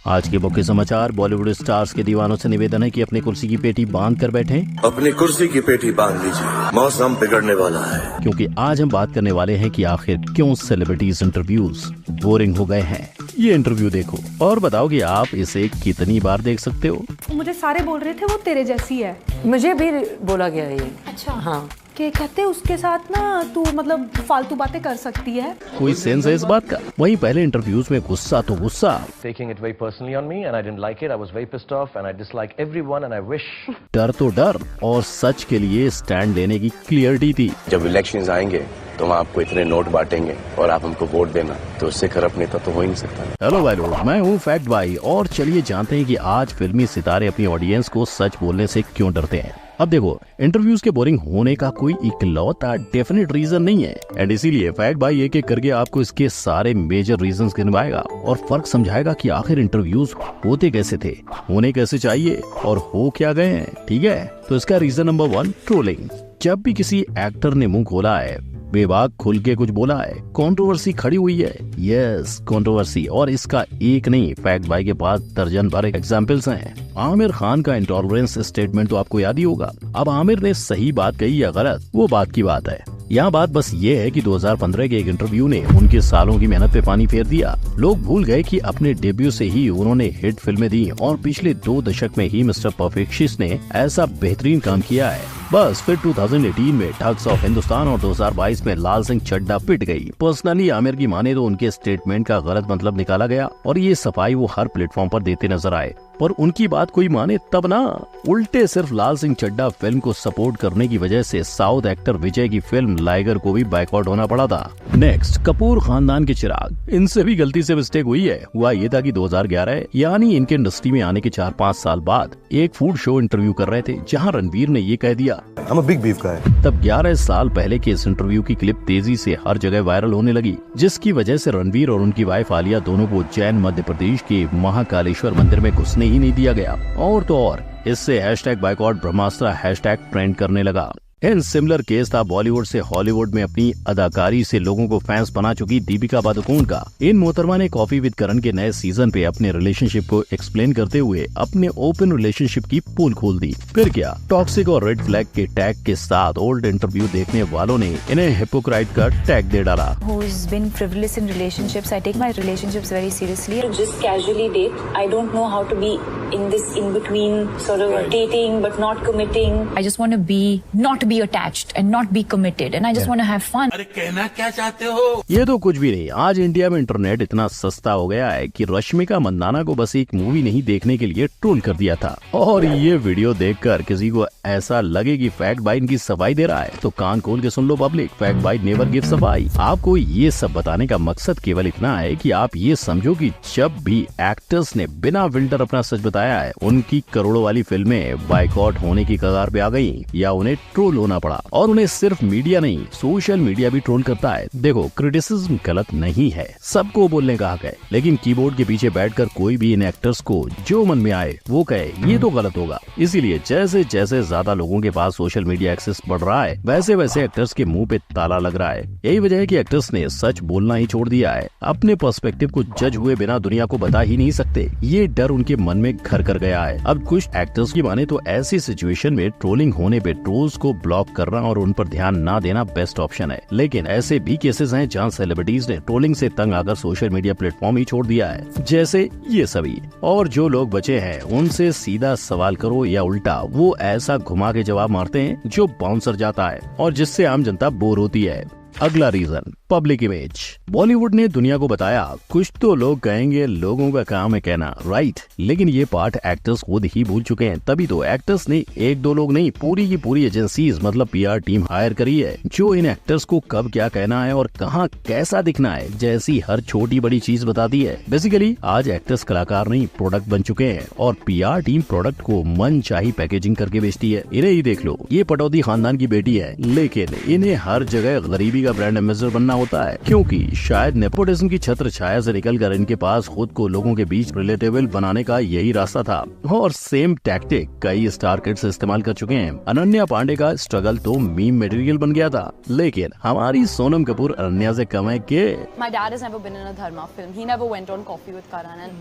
आज के मुख्य समाचार। बॉलीवुड स्टार्स के दीवानों से निवेदन है कि अपनी कुर्सी की पेटी बांध कर बैठें। अपनी कुर्सी की पेटी बांध लीजिए, मौसम बिगड़ने वाला है। क्योंकि आज हम बात करने वाले हैं कि आखिर क्यों सेलिब्रिटीज इंटरव्यूज बोरिंग हो गए हैं। ये इंटरव्यू देखो और बताओ कि आप इसे कितनी बार देख सकते हो। मुझे सारे बोल रहे थे वो तेरे जैसी है। मुझे भी बोला गया है। अच्छा हाँ, कि कहते उसके साथ ना तू मतलब फालतू बातें कर सकती है। कोई सेंस है इस बात का? वहीं पहले इंटरव्यूज में गुस्सा तो गुस्सा, taking it very personally on me and I didn't like it. I was very pissed off and I dislike everyone and I wish. डर तो डर और सच के लिए स्टैंड लेने की क्लियरिटी थी। जब इलेक्शंस आएंगे तो हम आपको इतने नोट बांटेंगे और आप हमको वोट देना, तो उससे खराब नेता तो हो ही नहीं सकता। हेलो भाई लोग, मैं हूँ फैक्ट भाई और चलिए जानते हैं कि आज फिल्मी सितारे अपनी ऑडियंस को सच बोलने से क्यों डरते हैं। अब देखो, इंटरव्यूज के बोरिंग होने का कोई इकलौता डेफिनेट रीजन नहीं है एंड इसीलिए फैक्ट भाई एक एक करके आपको इसके सारे मेजर रीजंस गिनवाएगा और फर्क समझाएगा कि आखिर इंटरव्यूज होते कैसे थे, होने कैसे चाहिए और हो क्या गए हैं। ठीक है, तो इसका रीजन नंबर 1, ट्रोलिंग। जब भी किसी एक्टर ने मुंह खोला है, बेबाक खुल के कुछ बोला है, कंट्रोवर्सी खड़ी हुई है। यस, कंट्रोवर्सी, और इसका एक नहीं, फैक्ट भाई के पास दर्जन भर एग्जांपल्स हैं। आमिर खान का इंटॉलरेंस स्टेटमेंट तो आपको याद ही होगा। अब आमिर ने सही बात कही या गलत, वो बात की बात है। यहाँ बात बस ये है कि 2015 के एक इंटरव्यू ने उनके सालों की मेहनत पे पानी फेर दिया। लोग भूल गए कि अपने डेब्यू से ही उन्होंने हिट फिल्में दी और पिछले 2 दशक में ही मिस्टर परफेक्शनिस्ट ने ऐसा बेहतरीन काम किया है। बस फिर 2018 में ठग्स ऑफ हिंदुस्तान और 2022 में लाल सिंह चड्ढा पिट गई। पर्सनली आमिर की माने तो उनके स्टेटमेंट का गलत मतलब निकाला गया और ये सफाई वो हर प्लेटफॉर्म पर देते नजर आए, पर उनकी बात कोई माने तब ना। उल्टे सिर्फ लाल सिंह चड्ढा फिल्म को सपोर्ट करने की वजह से साउथ एक्टर विजय की फिल्म लाइगर को भी बाइकआउट होना पड़ा था। नेक्स्ट, कपूर खानदान के चिराग। इनसे भी गलती से मिस्टेक हुई है। हुआ ये था कि 2011 यानी इनके इंडस्ट्री में आने के 4-5 साल बाद एक फूड शो इंटरव्यू कर रहे थे जहाँ रणवीर ने ये कह दिया, I'm a big beef guy. तब 11 साल पहले के इस इंटरव्यू की क्लिप तेजी से हर जगह वायरल होने लगी, जिसकी वजह से रणवीर और उनकी वाइफ आलिया दोनों को उज्जैन मध्य प्रदेश के महाकालेश्वर मंदिर में घुसने ही नहीं दिया गया। और तो और इससे #बाइकआउट ब्रह्मास्त्र हैशटैग ट्रेंड करने लगा। इन सिमिलर केस था बॉलीवुड से हॉलीवुड में अपनी अदाकारी से लोगों को फैंस बना चुकी दीपिका पादुकोण का। इन मोहतरमा ने कॉफी विद करण के नए सीजन पे अपने रिलेशनशिप को एक्सप्लेन करते हुए अपने ओपन रिलेशनशिप की पोल खोल दी। फिर क्या, टॉक्सिक और रेड फ्लैग के टैग के साथ ओल्ड इंटरव्यू देखने वालों ने इन्हें हिपोक्राइट का टैग दे डाला। Who's been frivolous in relationships? I take my relationships very seriously. Just casually date. I don't know how to be in this in between sort of dating but not committing. I just want to not be attached and not be committed and I just want to have fun. अरे कहना क्या चाहते हो? ये तो कुछ भी नहीं। आज इंडिया में इंटरनेट इतना सस्ता हो गया है कि रश्मिका मंदाना को बस एक मूवी नहीं देखने के लिए ट्रोल कर दिया था। और ये वीडियो देखकर किसी को ऐसा लगे कि फैक्ट भाई इनकी सफाई दे रहा है तो कान खोल के सुन लो पब्लिक, फैक्ट भाई नेवर गिव सफाई। आपको ये सब बताने का मकसद केवल इतना है कि आप ये समझो कि जब भी एक्टर्स ने बिना फिल्टर अपना सच बताया है, उनकी करोड़ों वाली फिल्में बाइकआउट होने की कगार पे आ गई या उन्हें ट्रोल होना पड़ा। और उन्हें सिर्फ मीडिया नहीं, सोशल मीडिया भी ट्रोल करता है। देखो, क्रिटिसिज्म गलत नहीं है, सबको बोलने का हक है, लेकिन कीबोर्ड के पीछे बैठकर कोई भी इन एक्टर्स को जो मन में आए वो कहे, ये तो गलत होगा। इसीलिए जैसे जैसे ज्यादा लोगों के पास सोशल मीडिया एक्सेस बढ़ रहा है, वैसे वैसे एक्टर्स के मुंह पे ताला लग रहा है। यही वजह है कि एक्टर्स ने सच बोलना ही छोड़ दिया है। अपने पर्सपेक्टिव को जज हुए बिना दुनिया को बता ही नहीं सकते। ये डर उनके मन में घर कर गया है। अब कुछ एक्टर्स की माने तो ऐसी सिचुएशन में ट्रोलिंग होने पे ट्रोल्स को ब्लॉक करना और उन पर ध्यान ना देना बेस्ट ऑप्शन है। लेकिन ऐसे भी केसेस हैं जहां सेलिब्रिटीज ने ट्रोलिंग से तंग आकर सोशल मीडिया प्लेटफॉर्म ही छोड़ दिया है, जैसे ये सभी। और जो लोग बचे हैं उनसे सीधा सवाल करो या उल्टा वो ऐसा घुमा के जवाब मारते हैं जो बाउंसर जाता है और जिससे आम जनता बोर होती है। अगला रीजन, पब्लिक इमेज। बॉलीवुड ने दुनिया को बताया, कुछ तो लोग कहेंगे लोगों का काम है कहना, राइट, लेकिन ये पार्ट एक्टर्स खुद ही भूल चुके हैं। तभी तो एक्टर्स ने 1-2 लोग नहीं, पूरी की पूरी एजेंसीज मतलब PR टीम हायर करी है जो इन एक्टर्स को कब क्या कहना है और कहाँ कैसा दिखना है जैसी हर छोटी बड़ी चीज बताती है। बेसिकली आज एक्टर्स कलाकार नहीं, प्रोडक्ट बन चुके हैं और PR टीम प्रोडक्ट को मन चाही पैकेजिंग करके बेचती है। इन्हें ही देख लो, ये पटौदी खानदान की बेटी है, लेकिन इन्हें हर जगह गरीबी का ब्रांड एम्बेसडर बनना होता है, क्योंकि शायद नेपोटिज्म की छत्र छाया से निकलकर इनके पास खुद को लोगों के बीच रिलेटेबल बनाने का यही रास्ता था। और सेम टैक्टिक कई स्टार किड्स इस्तेमाल कर चुके हैं। अनन्या पांडे का स्ट्रगल तो मीम मटेरियल बन गया था, लेकिन हमारी सोनम कपूर अनन्या से कम है कि My dad has never been in a Dharma film. He never went on Coffee with Karan. And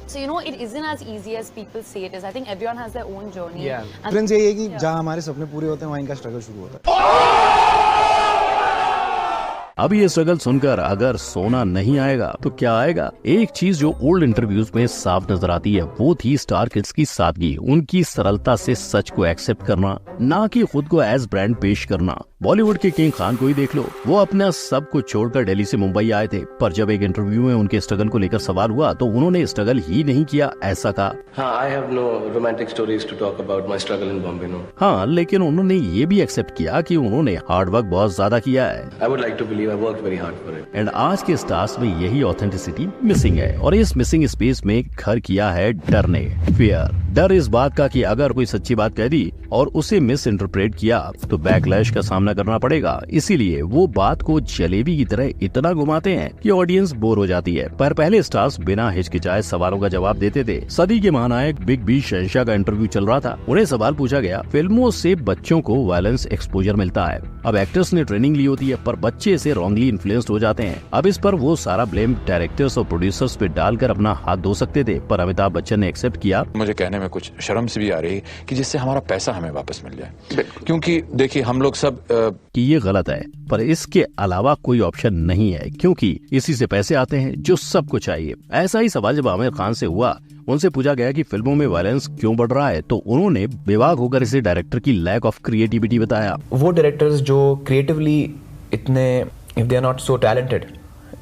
so, you know, it isn't as easy as people say it is. I think everyone has their own journey. Difference यही है कि जहाँ हमारे सपने पूरे होते हैं वहाँ इनका स्ट्रगल शुरू होता है। अब ये स्ट्रगल सुनकर अगर सोना नहीं आएगा तो क्या आएगा? एक चीज जो ओल्ड इंटरव्यूज में साफ नजर आती है वो थी स्टार किड्स की सादगी, उनकी सरलता से सच को एक्सेप्ट करना, ना कि खुद को एज ब्रांड पेश करना। बॉलीवुड के किंग खान को ही देख लो, वो अपना सब कुछ छोड़कर दिल्ली से मुंबई आए थे, पर जब एक इंटरव्यू में उनके स्ट्रगल को लेकर सवाल हुआ तो उन्होंने स्ट्रगल ही नहीं किया, ऐसा कहा। हाँ, I have no romantic stories to talk about my struggle in Bombay, no. हाँ, लेकिन उन्होंने ये भी एक्सेप्ट किया कि उन्होंने हार्ड वर्क बहुत ज्यादा किया है। I would like to believe I worked very hard for it. And आज के स्टार्स में यही ऑथेंटिसिटी मिसिंग है, और इस मिसिंग स्पेस में घर किया है डर ने, फियर। डर इस बात का कि अगर कोई सच्ची बात कह दी और उसे मिस इंटरप्रेट किया तो बैकलैश का सामना करना पड़ेगा, इसीलिए वो बात को जलेबी की तरह इतना घुमाते हैं कि ऑडियंस बोर हो जाती है। पर पहले स्टार्स बिना हिचकिचाए सवालों का जवाब देते थे। सदी के महानायक बिग बी शहंशाह का इंटरव्यू चल रहा था, उन्हें सवाल पूछा गया, फिल्मों से बच्चों को वायलेंस एक्सपोजर मिलता है, अब एक्टर्स ने ट्रेनिंग ली होती है पर बच्चे से रॉन्गली इन्फ्लुएंस्ड हो जाते हैं। अब इस पर वो सारा ब्लेम डायरेक्टर्स और प्रोड्यूसर्स पे डालकर अपना हाथ धो सकते थे, पर अमिताभ बच्चन ने एक्सेप्ट किया। मुझे कहने में कुछ शर्म से भी आ रही कि जिससे हमारा पैसा हमें वापस मिल जाए, क्योंकि देखिए हम लोग सब कि ये गलत है, पर इसके अलावा कोई ऑप्शन नहीं है, क्योंकि इसी से पैसे आते हैं जो सबको चाहिए। ऐसा ही सवाल जब आमिर खान से हुआ, उनसे पूछा गया कि फिल्मों में वायलेंस क्यों बढ़ रहा है, तो उन्होंने बेबाक होकर इसे डायरेक्टर की लैक ऑफ क्रिएटिविटी बताया। वो डायरेक्टर्स जो क्रिएटिवली इतने, if they are not so talented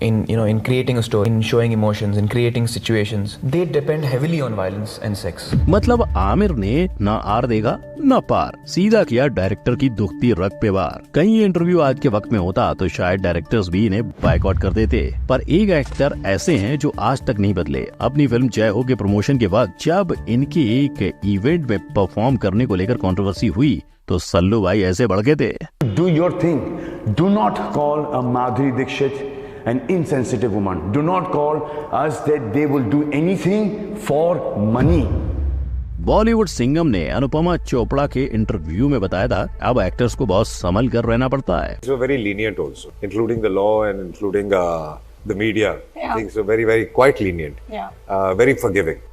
in creating a story, in showing emotions, in creating situations, they depend heavily on violence and sex. मतलब आमिर ने ना आर देगा ना पार, सीधा किया डायरेक्टर की दुखती रग पे वार। कहीं ये इंटरव्यू आज के वक्त में होता तो शायद डायरेक्टर्स भी इन्हें बायकॉट कर देते, पर एक एक्टर ऐसे हैं जो आज तक नहीं बदले। अपनी फिल्म जय हो के प्रमोशन के वक्त जब इनके एक इवेंट में परफॉर्म करने को लेकर कंट्रोवर्सी हुई तो सल्लू भाई ऐसे बढ़ गए थे। Do your thing. Do not call a Madhuri Dixit an insensitive woman. Do not call us that they will do anything for money. Bollywood Singham ने अनुपमा चोपड़ा के इंटरव्यू में बताया था, अब एक्टर्स को बहुत संभल कर रहना पड़ता है। So very lenient also, including the law and including the media. Yeah. Things are very, very quite lenient. Yeah. Very forgiving.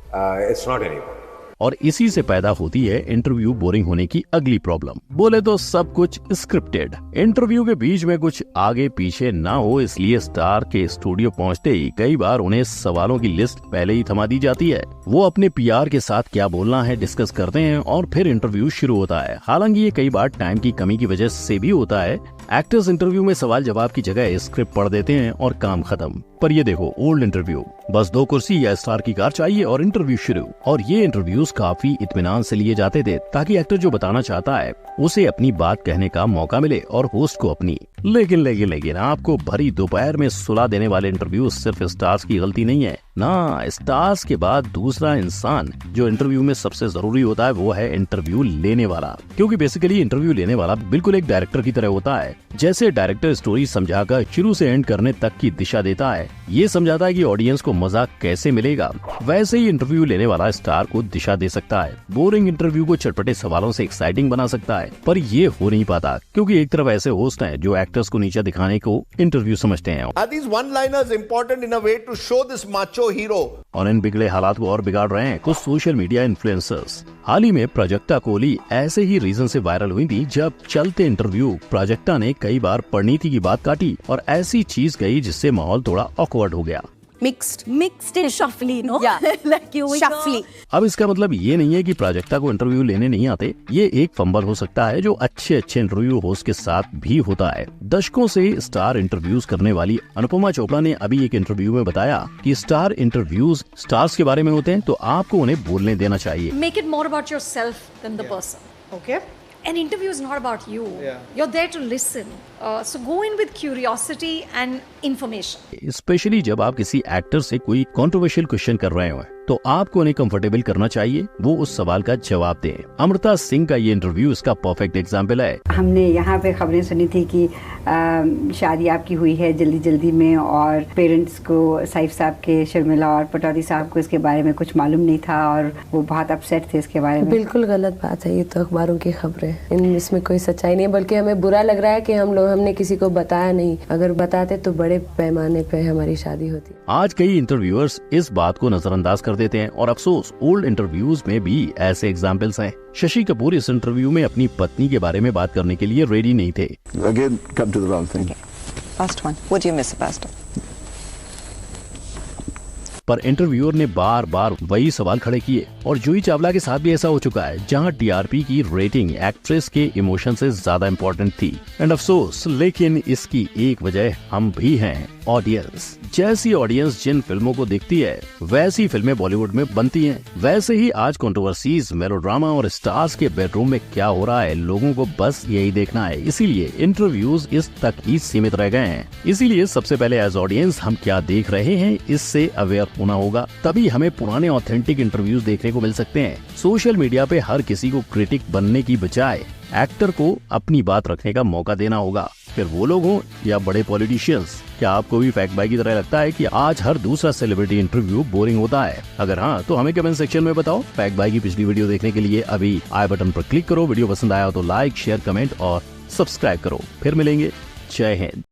It's not anyone. और इसी से पैदा होती है इंटरव्यू बोरिंग होने की अगली प्रॉब्लम। बोले तो सब कुछ स्क्रिप्टेड, इंटरव्यू के बीच में कुछ आगे पीछे ना हो, इसलिए स्टार के स्टूडियो पहुंचते ही कई बार उन्हें सवालों की लिस्ट पहले ही थमा दी जाती है। वो अपने पीआर के साथ क्या बोलना है डिस्कस करते हैं और फिर इंटरव्यू शुरू होता है। हालांकि ये कई बार टाइम की कमी की वजह से भी होता है। एक्टर्स इंटरव्यू में सवाल जवाब की जगह स्क्रिप्ट पढ़ देते हैं और काम खत्म। पर ये देखो ओल्ड इंटरव्यू, बस 2 कुर्सी या स्टार की कार चाहिए और इंटरव्यू शुरू। और ये इंटरव्यूज काफी इत्मीनान से लिए जाते थे ताकि एक्टर जो बताना चाहता है उसे अपनी बात कहने का मौका मिले और होस्ट को अपनी। लेकिन आपको भरी दोपहर में सुला देने वाले इंटरव्यू सिर्फ स्टार्स की गलती नहीं है ना। स्टार्स के बाद दूसरा इंसान जो इंटरव्यू में सबसे जरूरी होता है वो है इंटरव्यू लेने वाला, क्योंकि बेसिकली इंटरव्यू लेने वाला बिल्कुल एक डायरेक्टर की तरह होता है। जैसे डायरेक्टर स्टोरी समझाकर शुरू से एंड करने तक की दिशा देता है, ये समझाता है कि ऑडियंस को मजा कैसे मिलेगा, वैसे ही इंटरव्यू लेने वाला स्टार को दिशा दे सकता है। बोरिंग इंटरव्यू को चटपटे सवालों से एक्साइटिंग बना सकता है, पर ये हो नहीं पाता क्योंकि एक तरफ ऐसे होस्ट हैं जो एक्टर्स को नीचे दिखाने को इंटरव्यू समझते हैं। Are these one-liners important in a way to show this macho hero? और इन बिगड़े हालात को और बिगाड़ रहे हैं कुछ सोशल मीडिया इन्फ्लुएंसर्स। हाल ही में प्राजक्ता कोहली ऐसे ही रीजन से वायरल हुई थी जब चलते इंटरव्यू प्राजक्ता ने कई बार परिणीति की बात काटी और ऐसी चीज कही जिससे माहौल थोड़ा ऑकवर्ड हो गया। Mixed and shuffly, no? Yeah. Like you shuffly. अब इसका मतलब ये नहीं है कि प्राजक्ता को इंटरव्यू लेने नहीं आते, ये एक फंबल हो सकता है जो अच्छे इंटरव्यू होस्ट के साथ भी होता है। दशकों से स्टार इंटरव्यूज करने वाली अनुपमा चोपड़ा ने अभी एक इंटरव्यू में बताया कि स्टार इंटरव्यूज स्टार्स के बारे में होते हैं तो आपको उन्हें बोलने देना चाहिए। Make it more about yourself than the person. Okay? An interview is not about you. Yeah. You're there to listen. So go in with curiosity and information. Specially जब आप किसी एक्टर से कोई कंट्रोवर्शियल क्वेश्चन कर रहे हो तो आपको उन्हें कंफर्टेबल करना चाहिए, वो उस सवाल का जवाब दें। अमृता सिंह का ये इंटरव्यू इसका परफेक्ट एग्जाम्पल है। हमने यहाँ पे खबरें सुनी थी कि शादी आपकी हुई है जल्दी जल्दी में और पेरेंट्स को साइफ साहब के, शर्मिला और पटौदी साहब को इसके बारे में कुछ मालूम नहीं था और वो बहुत अपसेट थे इसके बारे में। बिल्कुल गलत बात है, ये तो अखबारों की खबरें, इसमें कोई सच्चाई नहीं है, बल्कि हमें बुरा लग रहा है कि हमने किसी को बताया नहीं। अगर बताते तो बड़े पैमाने पे हमारी शादी होती। आज कई इंटरव्यूअर्स इस बात को नजरअंदाज कर देते हैं और अफसोस ओल्ड इंटरव्यूज में भी ऐसे एग्जाम्पल्स हैं। शशि कपूर इस इंटरव्यू में अपनी पत्नी के बारे में बात करने के लिए रेडी नहीं थे। Again, come to the wrong thing. First one. What do you miss about it? पर इंटरव्यूअर ने बार बार वही सवाल खड़े किए और जूही चावला के साथ भी ऐसा हो चुका है, जहां टीआरपी की रेटिंग एक्ट्रेस के इमोशन से ज्यादा इम्पोर्टेंट थी। एंड अफसोस, लेकिन इसकी एक वजह हम भी हैं, ऑडियंस। जैसी ऑडियंस जिन फिल्मों को देखती है वैसी फिल्में बॉलीवुड में बनती हैं। वैसे ही आज कंट्रोवर्सीज, मेलोड्रामा और स्टार्स के बेडरूम में क्या हो रहा है, लोगों को बस यही देखना है। इसीलिए इंटरव्यूज इस तक ही सीमित रह गए हैं। इसीलिए सबसे पहले एज ऑडियंस हम क्या देख रहे हैं इससे अवेयर होना होगा, तभी हमें पुराने ऑथेंटिक इंटरव्यूज देखने को मिल सकते हैं। सोशल मीडिया पे हर किसी को क्रिटिक बनने की बजाय एक्टर को अपनी बात रखने का मौका देना होगा, फिर वो लोग हों या बड़े पॉलिटिशियंस। क्या आपको भी फैक्ट बाय की तरह लगता है कि आज हर दूसरा सेलिब्रिटी इंटरव्यू बोरिंग होता है? अगर हाँ तो हमें कमेंट सेक्शन में बताओ। फैक्ट बाय की पिछली वीडियो देखने के लिए अभी आई बटन पर क्लिक करो। वीडियो पसंद आया तो लाइक, शेयर, कमेंट और सब्सक्राइब करो। फिर मिलेंगे। जय हिंद।